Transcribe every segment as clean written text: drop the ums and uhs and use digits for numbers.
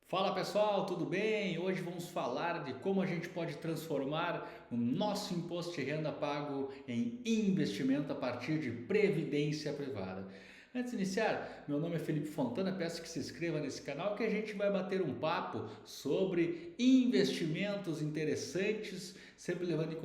Fala pessoal, tudo bem? Hoje vamos falar de como a gente pode transformar o nosso imposto de renda pago em investimento a partir de previdência privada. Antes de iniciar, meu nome é Felipe Fontana, peço que se inscreva nesse canal que a gente vai bater um papo sobre investimentos interessantes, sempre levando em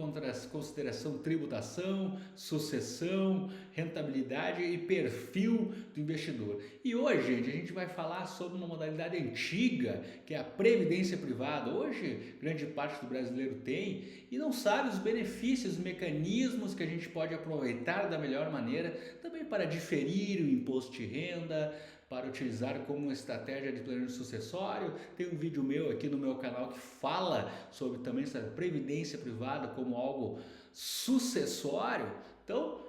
consideração tributação, sucessão, rentabilidade e perfil do investidor. E hoje, gente, a gente vai falar sobre uma modalidade antiga, que é a previdência privada. Hoje, grande parte do brasileiro tem e não sabe os benefícios, os mecanismos que a gente pode aproveitar da melhor maneira, também para diferir o imposto de renda, para utilizar como estratégia de planejamento sucessório. Tem um vídeo meu aqui no meu canal que fala sobre também essa previdência privada como algo sucessório. Então,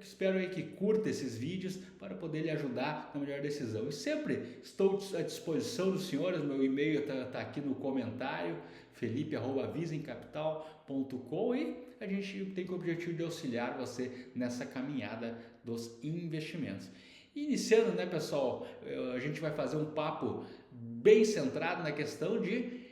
espero aí que curta esses vídeos para poder lhe ajudar na melhor decisão. E sempre estou à disposição dos senhores, meu e-mail está aqui no comentário, felipe@visencapital.com, e a gente tem o objetivo de auxiliar você nessa caminhada dos investimentos. Iniciando, né, pessoal, a gente vai fazer um papo bem centrado na questão de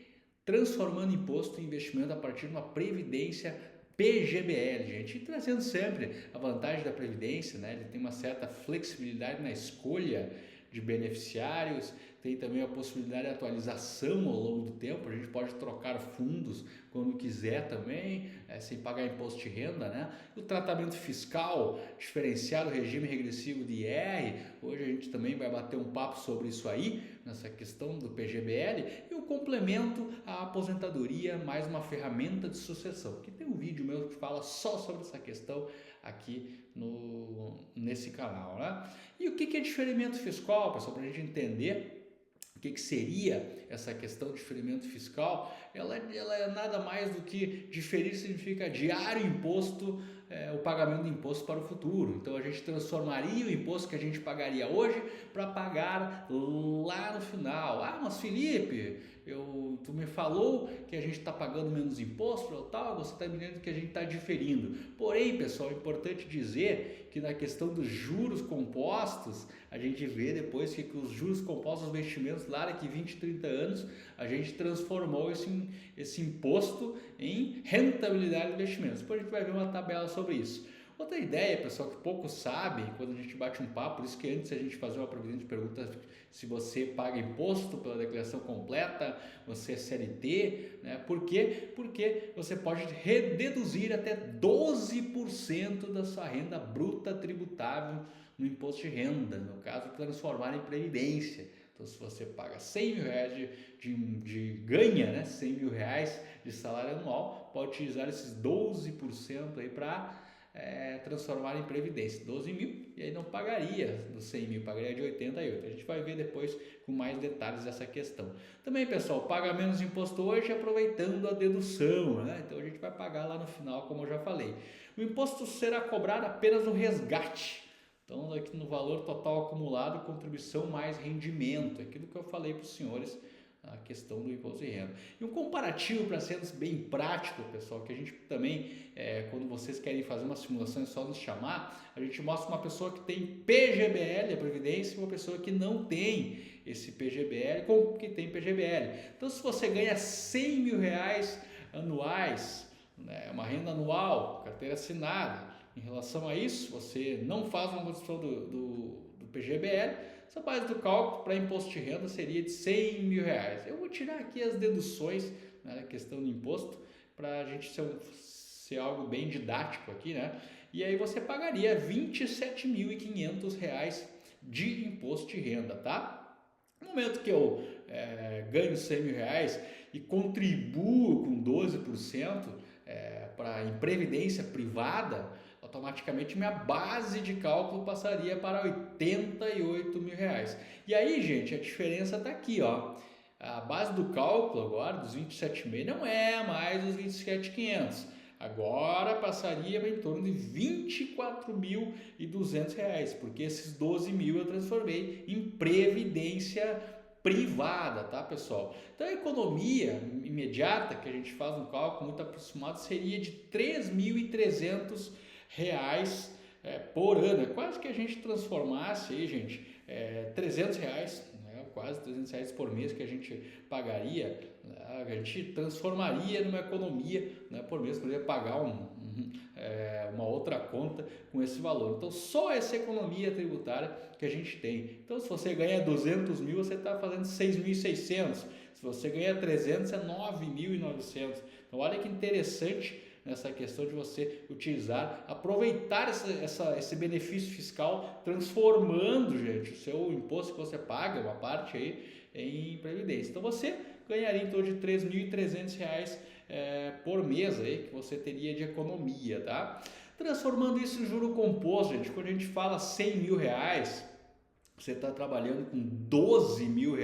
transformando imposto em investimento a partir de uma previdência PGBL, gente, e trazendo sempre a vantagem da previdência, né? Ele tem uma certa flexibilidade na escolha de beneficiários, tem também a possibilidade de atualização ao longo do tempo, a gente pode trocar fundos quando quiser também, sem pagar imposto de renda, né? O tratamento fiscal diferenciado, o regime regressivo de IR, hoje a gente também vai bater um papo sobre isso aí, nessa questão do PGBL, e o complemento à aposentadoria, mais uma ferramenta de sucessão, que tem um vídeo meu que fala só sobre essa questão aqui nesse canal, né? E o que é diferimento fiscal, pessoal, para a gente entender o que seria essa questão de diferimento fiscal? Ela é nada mais do que diferir significa adiar o imposto, o pagamento do imposto para o futuro. Então a gente transformaria o imposto que a gente pagaria hoje para pagar lá no final. Ah, mas Felipe, tu me falou que a gente está pagando menos imposto ou tal, você está me dizendo que a gente está diferindo. Porém, pessoal, é importante dizer que na questão dos juros compostos, a gente vê depois que os juros compostos dos investimentos lá daqui 20, 30 anos, a gente transformou esse imposto em rentabilidade de investimentos. Depois a gente vai ver uma tabela sobre isso. Outra ideia, pessoal, que poucos sabem quando a gente bate um papo, por isso que antes a gente fazer uma previdência pergunta se você paga imposto pela declaração completa, você é CLT, né? Por quê? Porque você pode reduzir até 12% da sua renda bruta tributável no imposto de renda, no caso, transformar em previdência. Então, se você paga 100 mil reais ganha, né, 100 mil reais de salário anual, pode utilizar esses 12% aí para transformar em previdência, 12 mil, e aí não pagaria dos 100 mil, pagaria de 88. A gente vai ver depois com mais detalhes essa questão. Também, pessoal, paga menos imposto hoje aproveitando a dedução, né? Então a gente vai pagar lá no final, como eu já falei. O imposto será cobrado apenas no resgate. Então, aqui no valor total acumulado, contribuição mais rendimento, aquilo que eu falei para os senhores, a questão do imposto de renda. E um comparativo para ser bem prático, pessoal, que a gente também, quando vocês querem fazer uma simulação, é só nos chamar, a gente mostra uma pessoa que tem PGBL, a Previdência, e uma pessoa que não tem esse PGBL, como que tem PGBL. Então, se você ganha 100 mil reais anuais, né, uma renda anual, carteira assinada, em relação a isso, você não faz uma redução do PGBL, essa base do cálculo para imposto de renda seria de 100 mil reais. Eu vou tirar aqui as deduções, né, questão do imposto, para a gente ser algo bem didático aqui, né? E aí você pagaria R$ 27.500 de imposto de renda, tá? No momento que eu ganho 100 mil reais e contribuo com 12% em previdência privada, automaticamente minha base de cálculo passaria para 88 mil reais. E aí, gente, a diferença está aqui, ó. A base do cálculo agora, dos 27,5, não é mais os 27.500. Agora passaria em torno de R$ 24.200, porque esses 12 mil eu transformei em previdência privada, tá, pessoal? Então a economia imediata que a gente faz um cálculo muito aproximado seria de R$ 3.300 por ano. É quase que a gente transformasse aí, gente, R$ 300, né, quase R$ 300 por mês que a gente pagaria, né? A gente transformaria numa economia, né, por mês, poderia pagar uma outra conta com esse valor. Então, só essa economia tributária que a gente tem. Então, se você ganha 200 mil, você está fazendo 6.600. Se você ganha 300, é 9.900. Então, olha que interessante nessa questão de você utilizar, aproveitar esse benefício fiscal, transformando, gente, o seu imposto que você paga, uma parte aí, em previdência. Então, você ganharia em torno de R$ 3.300 por mês aí, que você teria de economia, tá? Transformando isso em juro composto, gente, quando a gente fala R$ 100 mil, você está trabalhando com R$ 12 mil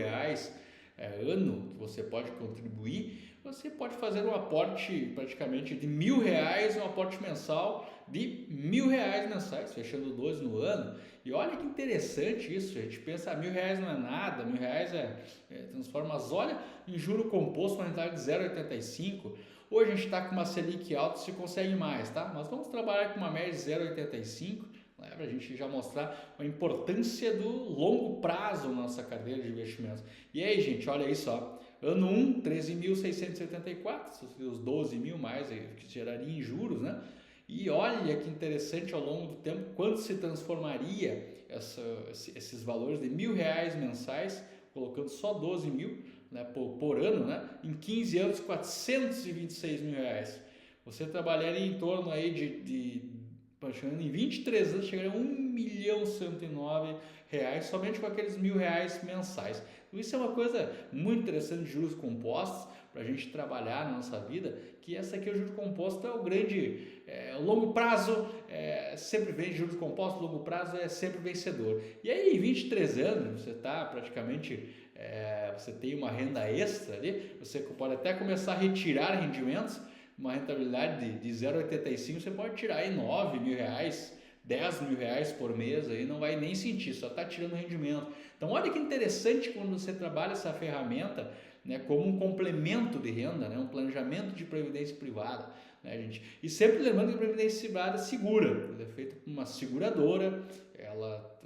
ano que você pode contribuir, você pode fazer um aporte praticamente de R$ 1.000, um aporte mensal de R$ 1.000 mensais, fechando 12 no ano. E olha que interessante isso, a gente pensa R$ 1.000 não é nada, R$ 1.000 transforma, mas olha, em juro composto, uma rentabilidade de 0,85. Hoje a gente está com uma Selic alta, se consegue mais, tá? Mas vamos trabalhar com uma média de 0,85, né, para a gente já mostrar a importância do longo prazo na nossa carteira de investimentos. E aí, gente, olha isso, ó. Ano 1, 13.684, os 12 mil mais que geraria em juros, né? E olha que interessante ao longo do tempo, quanto se transformaria esses valores de R$ 1.000 mensais, colocando só 12 mil, né, por ano, né? Em 15 anos, R$ 426 mil. Você trabalharia em torno aí praticamente em 23 anos, chegaria a R$ 1.109 somente com aqueles R$ 1.000 mensais. Isso é uma coisa muito interessante de juros compostos para a gente trabalhar na nossa vida, que essa aqui, o juro composto é o grande, longo prazo, sempre vem juros compostos, longo prazo é sempre vencedor. E aí, em 23 anos, você está praticamente, você tem uma renda extra ali, você pode até começar a retirar rendimentos, uma rentabilidade de 0,85, você pode tirar aí R$ 9 mil, R$ 10 mil por mês, aí não vai nem sentir, só está tirando rendimento. Então olha que interessante quando você trabalha essa ferramenta, né, como um complemento de renda, né, um planejamento de previdência privada, né, gente? E sempre lembrando que a previdência privada é segura, ela é feita por uma seguradora,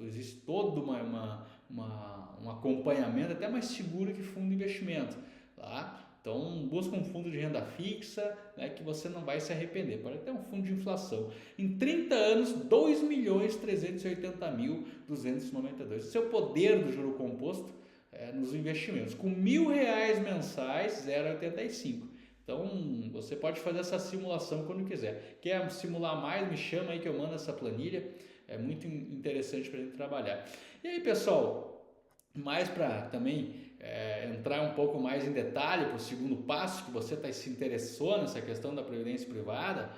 existe todo um acompanhamento até mais seguro que fundo de investimento, tá? Então, busca um fundo de renda fixa, né, que você não vai se arrepender. Pode até um fundo de inflação. Em 30 anos, R$ 2.380.292. Esse é o poder do juro composto nos investimentos. Com R$ 1.000 mensais, 0,85. Então, você pode fazer essa simulação quando quiser. Quer simular mais? Me chama aí que eu mando essa planilha. É muito interessante para a gente trabalhar. E aí, pessoal, mais para também entrar um pouco mais em detalhe para o segundo passo, que você se interessou nessa questão da previdência privada,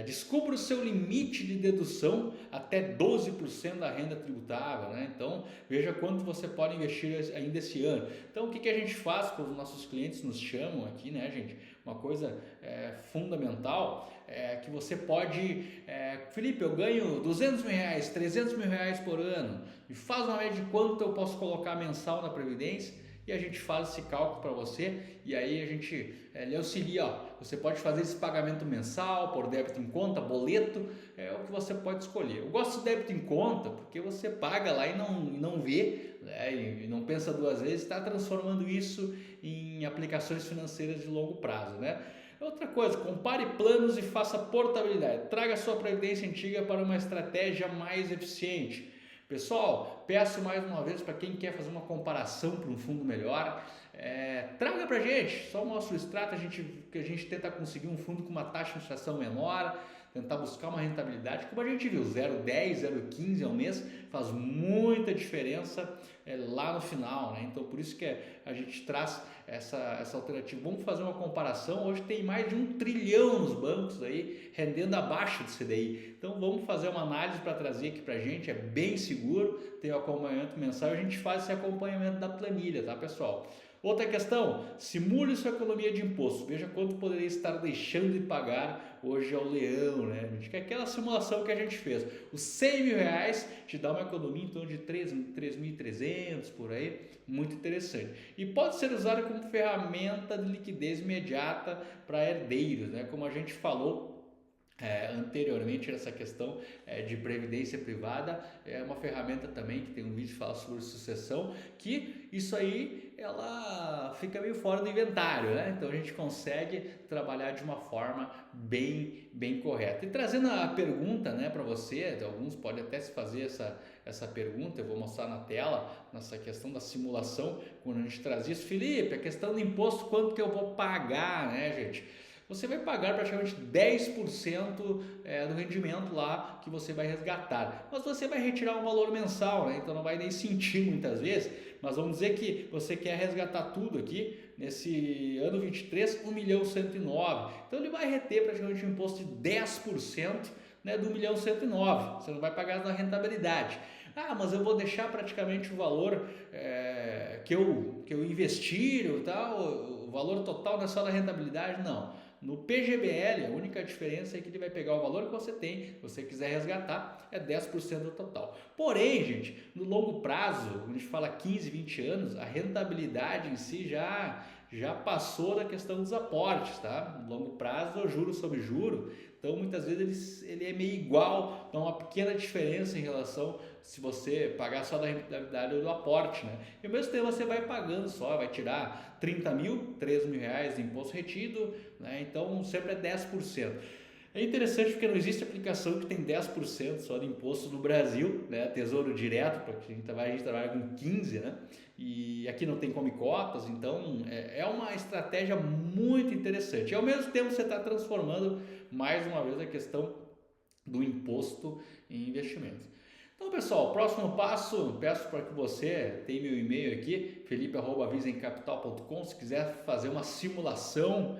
descubra o seu limite de dedução até 12% da renda tributável, né? Então, veja quanto você pode investir ainda esse ano. Então, o que a gente faz quando os nossos clientes nos chamam aqui, né, gente? Uma coisa fundamental é que você pode... Felipe, eu ganho R$ 200 mil, R$ 300 mil por ano. Me faz uma média de quanto eu posso colocar mensal na Previdência e a gente faz esse cálculo para você e aí a gente lhe auxilia. Ó, você pode fazer esse pagamento mensal por débito em conta, boleto, é o que você pode escolher. Eu gosto de débito em conta porque você paga lá e não vê, né, e não pensa duas vezes, está transformando isso em aplicações financeiras de longo prazo, né? Outra coisa, compare planos e faça portabilidade. Traga a sua previdência antiga para uma estratégia mais eficiente. Pessoal, peço mais uma vez para quem quer fazer uma comparação para um fundo melhor, traga para a gente, só o nosso extrato, que a gente tenta conseguir um fundo com uma taxa de administração menor, tentar buscar uma rentabilidade, como a gente viu, 0,10, 0,15 ao mês, faz muita diferença lá no final, né? Então por isso que a gente traz essa alternativa. Vamos fazer uma comparação, hoje tem mais de 1 trilhão nos bancos aí, rendendo abaixo do CDI, então vamos fazer uma análise para trazer aqui para a gente, é bem seguro, tem o acompanhamento mensal, a gente faz esse acompanhamento da planilha, tá, pessoal? Outra questão, simule sua economia de imposto, veja quanto poderia estar deixando de pagar hoje ao leão, né? Que é aquela simulação que a gente fez. Os R$ 100 mil te dá uma economia em torno de 3.300 por aí, muito interessante. E pode ser usada como ferramenta de liquidez imediata para herdeiros, né? Como a gente falou anteriormente nessa questão de previdência privada, é uma ferramenta também que tem um vídeo que fala sobre sucessão, que isso aí ela fica meio fora do inventário, né? Então a gente consegue trabalhar de uma forma bem correta. E trazendo a pergunta, né, para você, alguns podem até se fazer essa pergunta, eu vou mostrar na tela, nessa questão da simulação, quando a gente traz isso. Felipe, a questão do imposto, quanto que eu vou pagar, né, gente? Você vai pagar praticamente 10% do rendimento lá que você vai resgatar. Mas você vai retirar um valor mensal, né? Então não vai nem sentir muitas vezes. Mas vamos dizer que você quer resgatar tudo aqui nesse ano 23, 1.109.000. Então ele vai reter praticamente um imposto de 10%, né, do 1.109.000. Você não vai pagar na rentabilidade. Ah, mas eu vou deixar praticamente o valor que eu investir, o valor total não é só da rentabilidade, não. No PGBL, a única diferença é que ele vai pegar o valor que você tem, se você quiser resgatar, é 10% do total. Porém, gente, no longo prazo, quando a gente fala 15, 20 anos, a rentabilidade em si já passou da questão dos aportes, tá? No longo prazo, o juro sobre juro, então muitas vezes ele é meio igual, dá uma pequena diferença em relação se você pagar só da rentabilidade ou do aporte, né? E ao mesmo tempo você vai pagando só, vai tirar 30 mil, 13 mil reais de imposto retido, né? Então sempre é 10%. É interessante porque não existe aplicação que tem 10% só de imposto no Brasil, né? Tesouro direto, porque a gente trabalha com 15%, né? E aqui não tem come cotas, então é uma estratégia muito interessante. E ao mesmo tempo você está transformando mais uma vez a questão do imposto em investimentos. Então, pessoal, próximo passo, peço para que você tenha meu e-mail aqui, felipe@visencapital.com. Se quiser fazer uma simulação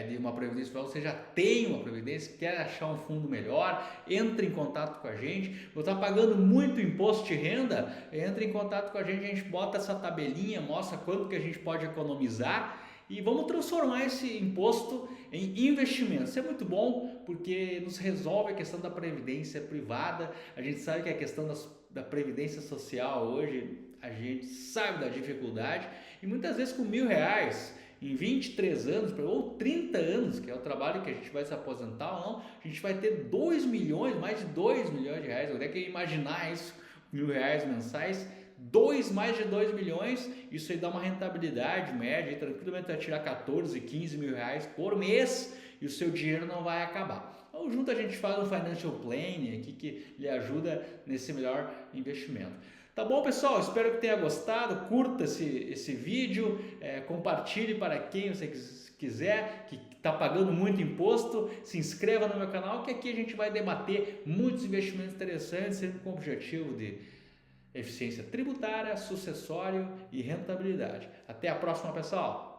de uma previdência privada, você já tem uma previdência, quer achar um fundo melhor, entre em contato com a gente. Você está pagando muito imposto de renda, entre em contato com a gente bota essa tabelinha, mostra quanto que a gente pode economizar e vamos transformar esse imposto em investimento. Isso é muito bom porque nos resolve a questão da previdência privada. A gente sabe que a questão da previdência social hoje, a gente sabe da dificuldade e muitas vezes com R$1.000 em 23 anos ou 30 anos, que é o trabalho que a gente vai se aposentar ou não, a gente vai ter 2 milhões, mais de 2 milhões de reais. Onde é que imaginar isso? R$1.000 mensais, mais de 2 milhões, isso aí dá uma rentabilidade média, tranquilamente vai tirar 14, 15 mil reais por mês e o seu dinheiro não vai acabar. Então junto a gente faz um financial planning aqui que lhe ajuda nesse melhor investimento. Tá bom, pessoal? Espero que tenha gostado, curta esse vídeo, compartilhe para quem você quiser, que está pagando muito imposto, se inscreva no meu canal que aqui a gente vai debater muitos investimentos interessantes, sempre com o objetivo de eficiência tributária, sucessório e rentabilidade. Até a próxima, pessoal!